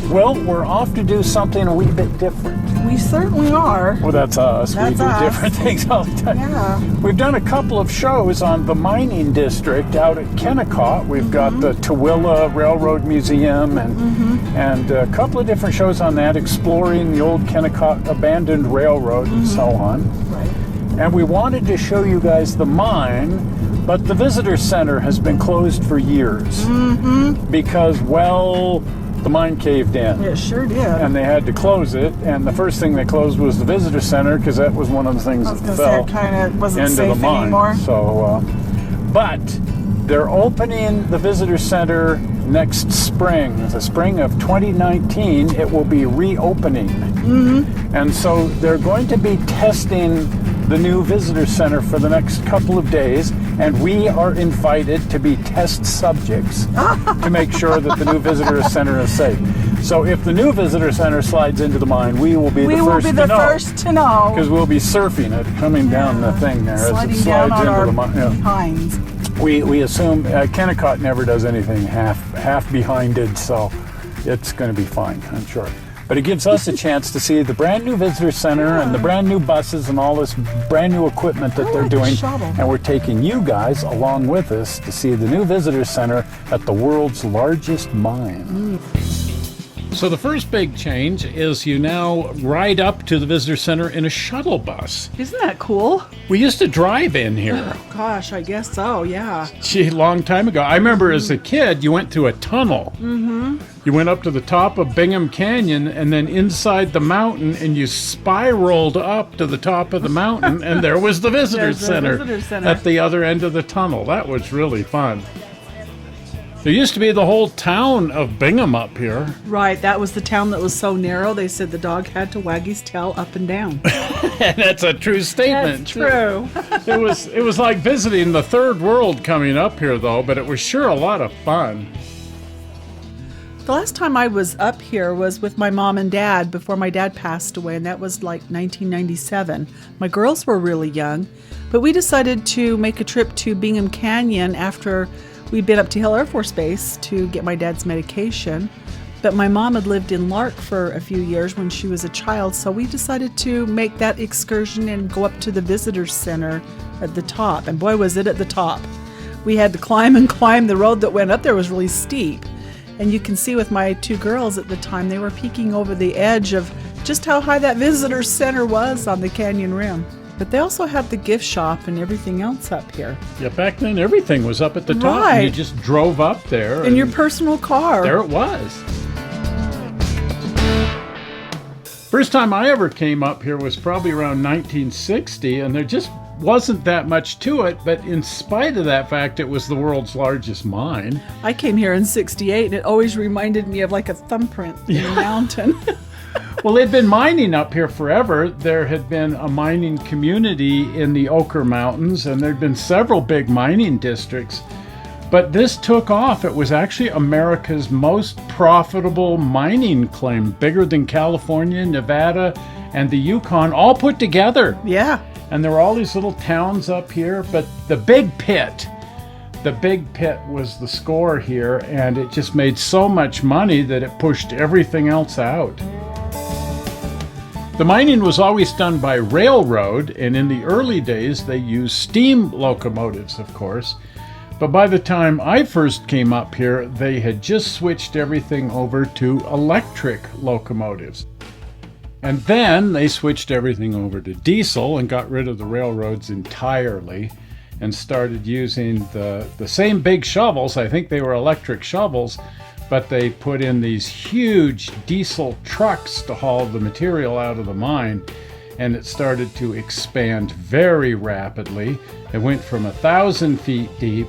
Well, we're off to do something a wee bit different. We certainly are. Well, that's us. That's we do us. different things all the time. Yeah. We've done a couple of shows on the mining district out at Kennecott. We've got the Tooele Railroad Museum and a couple of different shows on that, exploring the old Kennecott abandoned railroad and so on. Right. And we wanted to show you guys the mine, but the visitor center has been closed for years because, well, the mine caved in. It sure did. And they had to close it, and the first thing they closed was the visitor center because that was one of the things that fell it kind of wasn't into safe the mine. anymore. So, but they're opening the visitor center next spring, the spring of 2019. It will be reopening, and so they're going to be testing the new visitor center for the next couple of days, and we are invited to be test subjects to make sure that the new visitor center is safe. So if the new visitor center slides into the mine, we will be the first to know. Because we'll be surfing it, coming down the thing there as it slides into the mine. Pines. We assume Kennecott never does anything half behinded, so it's going to be fine, I'm sure. But it gives us a chance to see the brand new visitor center and the brand new buses and all this brand new equipment that they're doing. And we're taking you guys along with us to see the new visitor center at the world's largest mine. So the first big change is you now ride up to the visitor center in a shuttle bus. Isn't that cool? We used to drive in here. Oh, gosh, I guess so, yeah. Gee, long time ago. I remember as a kid, you went through a tunnel. You went up to the top of Bingham Canyon and then inside the mountain, and you spiraled up to the top of the mountain, and there was the visitor center at the other end of the tunnel. That was really fun. There used to be the whole town of Bingham up here. Right, that was the town that was so narrow, they said the dog had to wag his tail up and down. And that's a true statement. That's true. It was like visiting the third world coming up here, though, but it was sure a lot of fun. The last time I was up here was with my mom and dad before my dad passed away, and that was like 1997. My girls were really young, but we decided to make a trip to Bingham Canyon after we'd been up to Hill Air Force Base to get my dad's medication. But my mom had lived in Lark for a few years when she was a child, so we decided to make that excursion and go up to the visitor center at the top. And boy, was it at the top. We had to climb and climb. The road that went up there was really steep. And you can see with my two girls at the time, they were peeking over the edge of just how high that visitor center was on the canyon rim. But they also had the gift shop and everything else up here. Yeah, back then everything was up at the top. Right. And you just drove up there. In your personal car. There it was. First time I ever came up here was probably around 1960, and there just wasn't that much to it, but in spite of that fact, it was the world's largest mine. I came here in '68, and it always reminded me of like a thumbprint in a mountain. Well, they'd been mining up here forever. There had been a mining community in the Ochre Mountains, and there'd been several big mining districts. But this took off. It was actually America's most profitable mining claim, bigger than California, Nevada, and the Yukon, all put together. Yeah. And there were all these little towns up here, but the big pit was the score here, and it just made so much money that it pushed everything else out. The mining was always done by railroad, and in the early days they used steam locomotives, of course. But by the time I first came up here, they had just switched everything over to electric locomotives. And then they switched everything over to diesel and got rid of the railroads entirely and started using the same big shovels. I think they were electric shovels, but they put in these huge diesel trucks to haul the material out of the mine, and it started to expand very rapidly. It went from 1,000 feet deep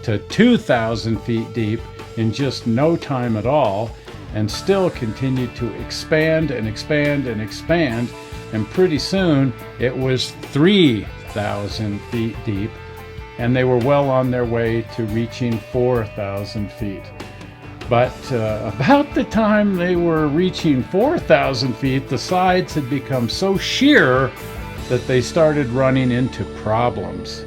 to 2,000 feet deep in just no time at all, and still continued to expand and expand and expand, and pretty soon it was 3,000 feet deep, and they were well on their way to reaching 4,000 feet. But about the time they were reaching 4,000 feet, the sides had become so sheer that they started running into problems.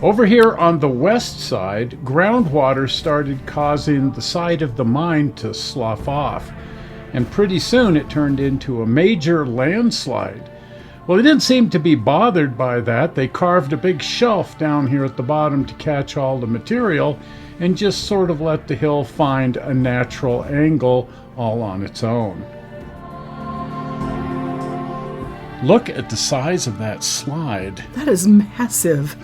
Over here on the west side, groundwater started causing the side of the mine to slough off, and pretty soon it turned into a major landslide. Well, they didn't seem to be bothered by that. They carved a big shelf down here at the bottom to catch all the material and just sort of let the hill find a natural angle all on its own. Look at the size of that slide. That is massive.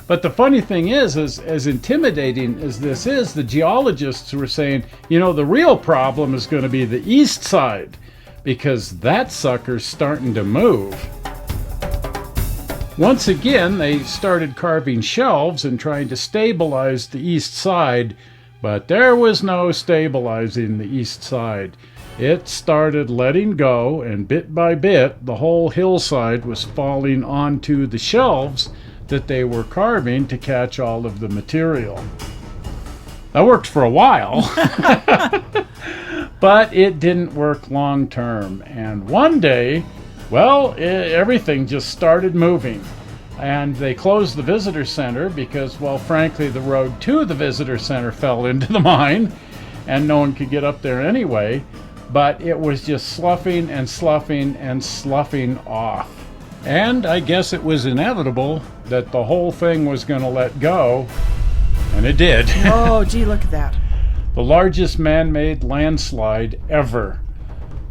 But the funny thing is, as intimidating as this is, the geologists were saying, you know, the real problem is going to be the east side, because that sucker's starting to move. Once again, they started carving shelves and trying to stabilize the east side, but there was no stabilizing the east side. It started letting go, and bit by bit, the whole hillside was falling onto the shelves that they were carving to catch all of the material. That worked for a while, but it didn't work long term. And one day, well, everything just started moving. And they closed the visitor center because, well, frankly, the road to the visitor center fell into the mine and no one could get up there anyway. But it was just sloughing and sloughing and sloughing off. And I guess it was inevitable that the whole thing was going to let go, and it did. Oh, gee, look at that. The largest man-made landslide ever.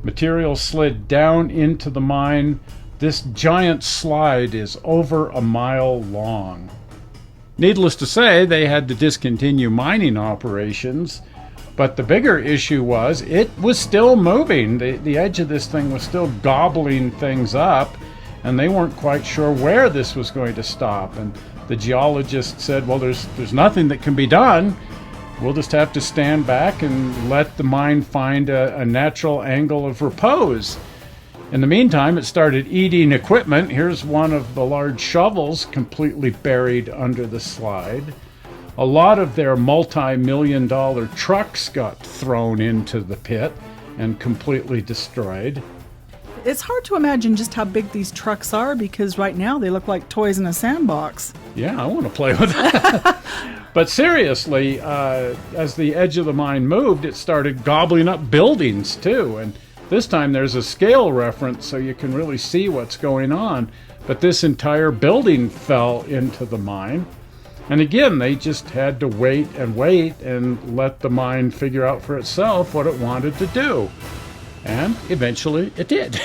Material slid down into the mine. This giant slide is over a mile long. Needless to say, they had to discontinue mining operations, but the bigger issue was it was still moving. The edge of this thing was still gobbling things up, and they weren't quite sure where this was going to stop. And the geologist said, well, there's nothing that can be done. We'll just have to stand back and let the mine find a natural angle of repose. In the meantime, it started eating equipment. Here's one of the large shovels completely buried under the slide. A lot of their multi-million-dollar trucks got thrown into the pit and completely destroyed. It's hard to imagine just how big these trucks are, because right now they look like toys in a sandbox. Yeah, I want to play with that. But seriously, as the edge of the mine moved, it started gobbling up buildings too. And this time there's a scale reference so you can really see what's going on. But this entire building fell into the mine. And again, they just had to wait and let the mine figure out for itself what it wanted to do. And eventually it did.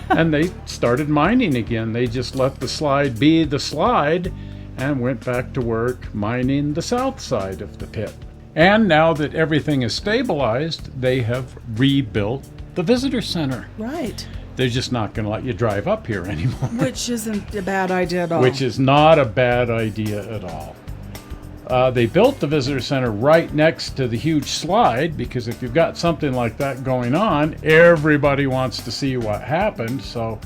And they started mining again. They just let the slide be the slide and went back to work mining the south side of the pit. And now that everything is stabilized, they have rebuilt the visitor center. Right. They're just not going to let you drive up here anymore. Which isn't a bad idea at all. Which is not a bad idea at all. They built the visitor center right next to the huge slide because if you've got something like that going on, everybody wants to see what happened. So,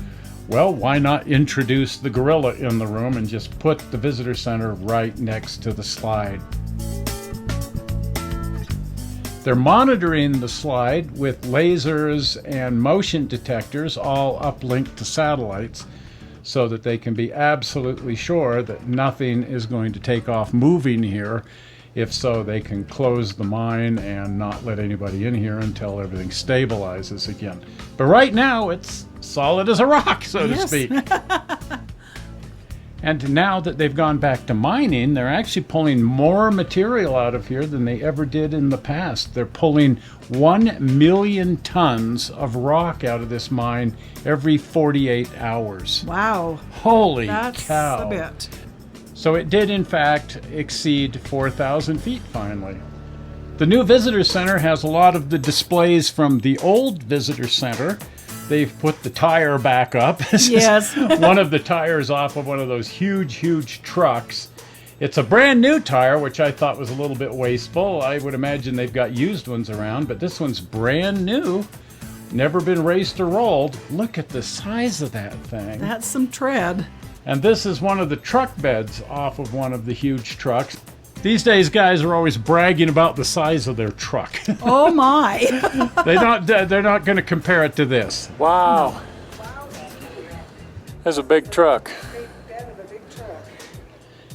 well, why not introduce the gorilla in the room and just put the visitor center right next to the slide? They're monitoring the slide with lasers and motion detectors all uplinked to satellites so that they can be absolutely sure that nothing is going to take off moving here. If so, they can close the mine and not let anybody in here until everything stabilizes again. But right now, it's solid as a rock, so to speak. And now that they've gone back to mining, they're actually pulling more material out of here than they ever did in the past. They're pulling 1 million tons of rock out of this mine every 48 hours. Wow. Holy That's cow. a bit. So it did, in fact, exceed 4,000 feet finally. The new visitor center has a lot of the displays from the old visitor center. They've put the tire back up. This Yes. is one of the tires off of one of those huge trucks. It's a brand new tire, which I thought was a little bit wasteful. I would imagine they've got used ones around, but this one's brand new. Never been raced or rolled. Look at the size of that thing. That's some tread. And this is one of the truck beds off of one of the huge trucks. These days, guys are always bragging about the size of their truck. Oh my. They're not going to compare it to this. Wow. That's a big truck.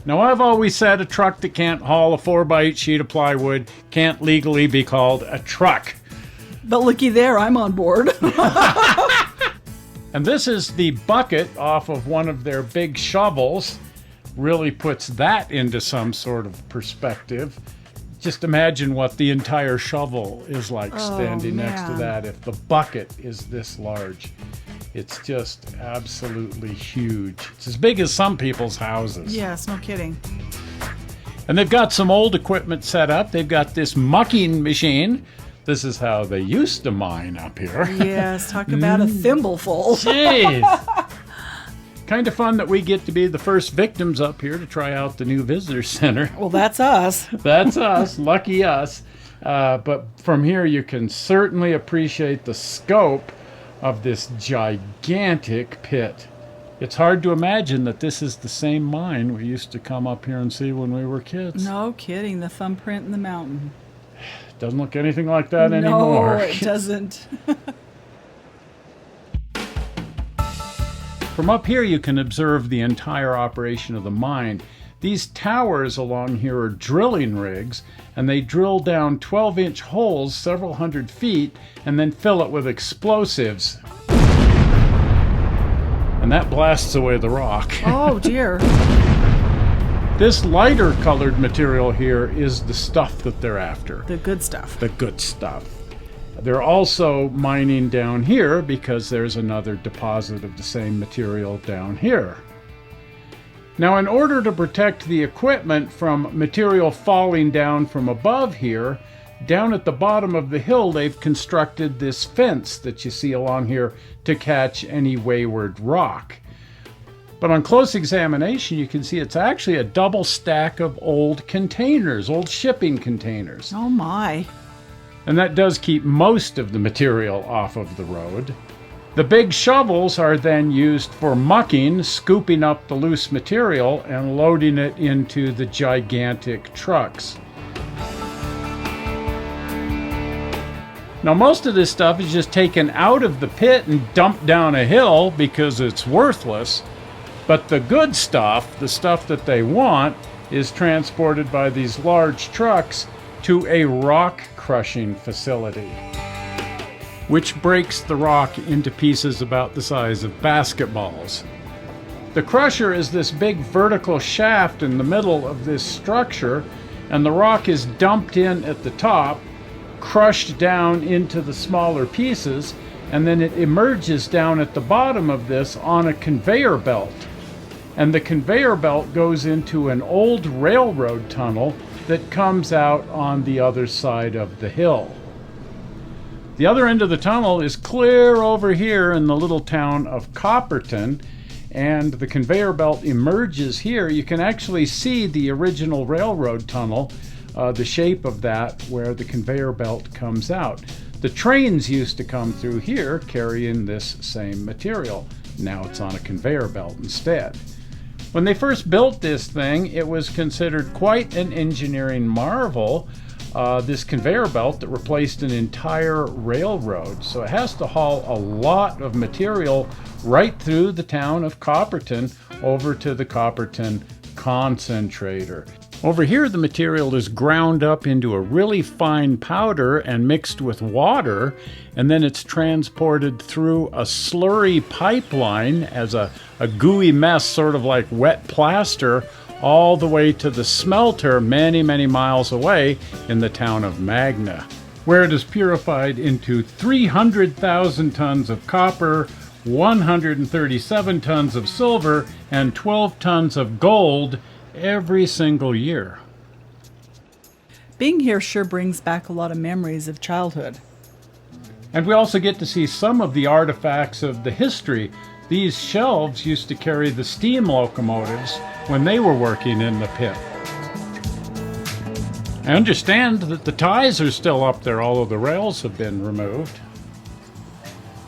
Now, I've always said a truck that can't haul a 4x8 sheet of plywood can't legally be called a truck. But looky there, I'm on board. And this is the bucket off of one of their big shovels. Really puts that into some sort of perspective. Just imagine what the entire shovel is like standing next to that if the bucket is this large. It's just absolutely huge. It's as big as some people's houses. Yes, no kidding. And they've got some old equipment set up. They've got this mucking machine. This is how they used to mine up here. Yes, talk about a thimbleful. Jeez. Kind of fun that we get to be the first victims up here to try out the new visitor center. Well, that's us. That's us. Lucky us. But from here you can certainly appreciate the scope of this gigantic pit. It's hard to imagine that this is the same mine we used to come up here and see when we were kids. No kidding, the thumbprint in the mountain. Doesn't look anything like that anymore. No, it doesn't. From up here you can observe the entire operation of the mine. These towers along here are drilling rigs, and they drill down 12-inch holes several hundred feet and then fill it with explosives. And that blasts away the rock. Oh dear. This lighter colored material here is the stuff that they're after. The good stuff. The good stuff. They're also mining down here because there's another deposit of the same material down here. Now, in order to protect the equipment from material falling down from above here, down at the bottom of the hill they've constructed this fence that you see along here to catch any wayward rock. But on close examination, you can see it's actually a double stack of old containers, old shipping containers. Oh my. And that does keep most of the material off of the road. The big shovels are then used for mucking, scooping up the loose material and loading it into the gigantic trucks. Now, most of this stuff is just taken out of the pit and dumped down a hill because it's worthless. But the good stuff, the stuff that they want, is transported by these large trucks to a rock crushing facility, which breaks the rock into pieces about the size of basketballs. The crusher is this big vertical shaft in the middle of this structure, and the rock is dumped in at the top, crushed down into the smaller pieces, and then it emerges down at the bottom of this on a conveyor belt. And the conveyor belt goes into an old railroad tunnel that comes out on the other side of the hill. The other end of the tunnel is clear over here in the little town of Copperton, and the conveyor belt emerges here. You can actually see the original railroad tunnel, the shape of that, where the conveyor belt comes out. The trains used to come through here carrying this same material. Now it's on a conveyor belt instead. When they first built this thing, it was considered quite an engineering marvel, this conveyor belt that replaced an entire railroad. So it has to haul a lot of material right through the town of Copperton over to the Copperton concentrator. Over here, the material is ground up into a really fine powder and mixed with water, and then it's transported through a slurry pipeline as a gooey mess, sort of like wet plaster, all the way to the smelter many, many miles away in the town of Magna, where it is purified into 300,000 tons of copper, 137 tons of silver, and 12 tons of gold every single year. Being here sure brings back a lot of memories of childhood. And we also get to see some of the artifacts of the history. These shelves used to carry the steam locomotives when they were working in the pit. I understand that the ties are still up there, although the rails have been removed.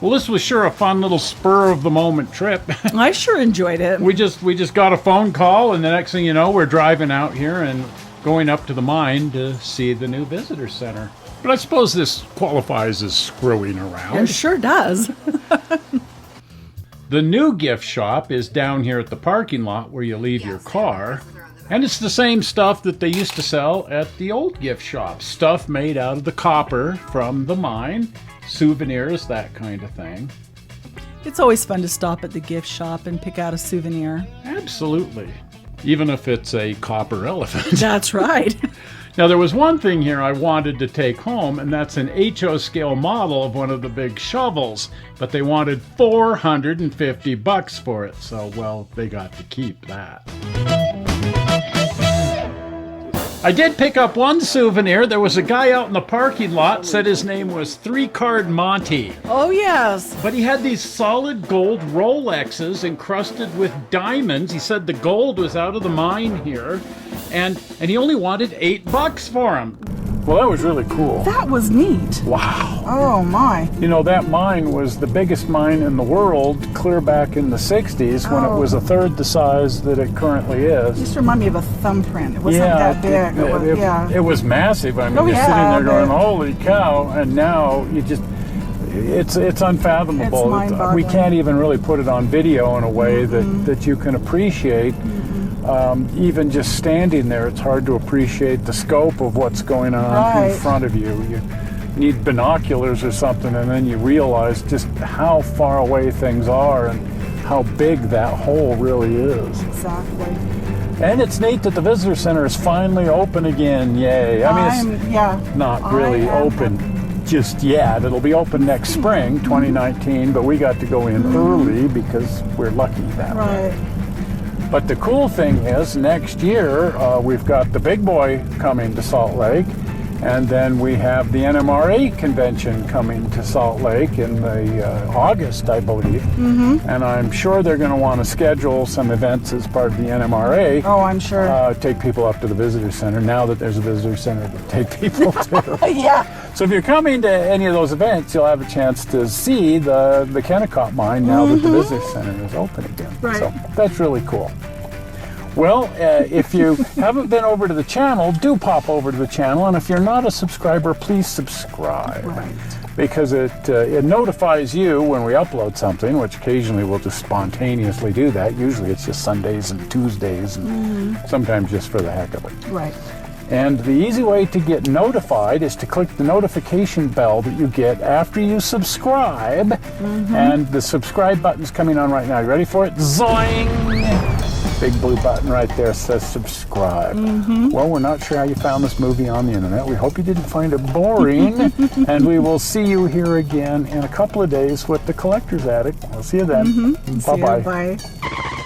Well, this was sure a fun little spur-of-the-moment trip. I sure enjoyed it. We just got a phone call, and the next thing you know, we're driving out here and going up to the mine to see the new visitor center. But I suppose this qualifies as screwing around. It sure does. The new gift shop is down here at the parking lot where you leave your car. And it's the same stuff that they used to sell at the old gift shops. Stuff made out of the copper from the mine, souvenirs, that kind of thing. It's always fun to stop at the gift shop and pick out a souvenir. Absolutely. Even if it's a copper elephant. That's right. Now, there was one thing here I wanted to take home, and that's an HO scale model of one of the big shovels. But they wanted $450 for it. So, well, they got to keep that. I did pick up one souvenir. There was a guy out in the parking lot, said his name was 3-Card Monty. Oh, yes. But he had these solid gold Rolexes encrusted with diamonds. He said the gold was out of the mine here, and he only wanted $8 for them. Well, that was really cool. That was neat. Wow. Oh, my. You know, that mine was the biggest mine in the world clear back in the 60s when it was a third the size that it currently is. It used to remind me of a thumbprint. It wasn't that big. It was massive. I mean, you're sitting there going, holy cow, and now you just... It's unfathomable. It's mind-boggling. We can't even really put it on video in a way that you can appreciate. Even just standing there, it's hard to appreciate the scope of what's going on in front of you. You need binoculars or something, and then you realize just how far away things are and how big that hole really is. Exactly. And it's neat that the visitor center is finally open again. Yay. I mean, it's not really open just yet. It'll be open next spring, 2019, but we got to go in early because we're lucky that way. But the cool thing is, next year, we've got the big boy coming to Salt Lake, and then we have the NMRA convention coming to Salt Lake in August, I believe. And I'm sure they're going to want to schedule some events as part of the NMRA. Oh, I'm sure. Take people up to the visitor center, now that there's a visitor center to take people to. Yeah. So if you're coming to any of those events, you'll have a chance to see the Kennecott Mine now that the visitor center is open again. Right. So that's really cool. Well, if you haven't been over to the channel, do pop over to the channel. And if you're not a subscriber, please subscribe. Right. Because it notifies you when we upload something, which occasionally we'll just spontaneously do that. Usually it's just Sundays and Tuesdays and sometimes just for the heck of it. Right. And the easy way to get notified is to click the notification bell that you get after you subscribe. And the subscribe button's coming on right now. You ready for it? Zoing! Big blue button right there says subscribe. Well, we're not sure how you found this movie on the internet. We hope you didn't find it boring. And we will see you here again in a couple of days with the Collector's Attic. We'll see you then. See you, Bye-bye. bye.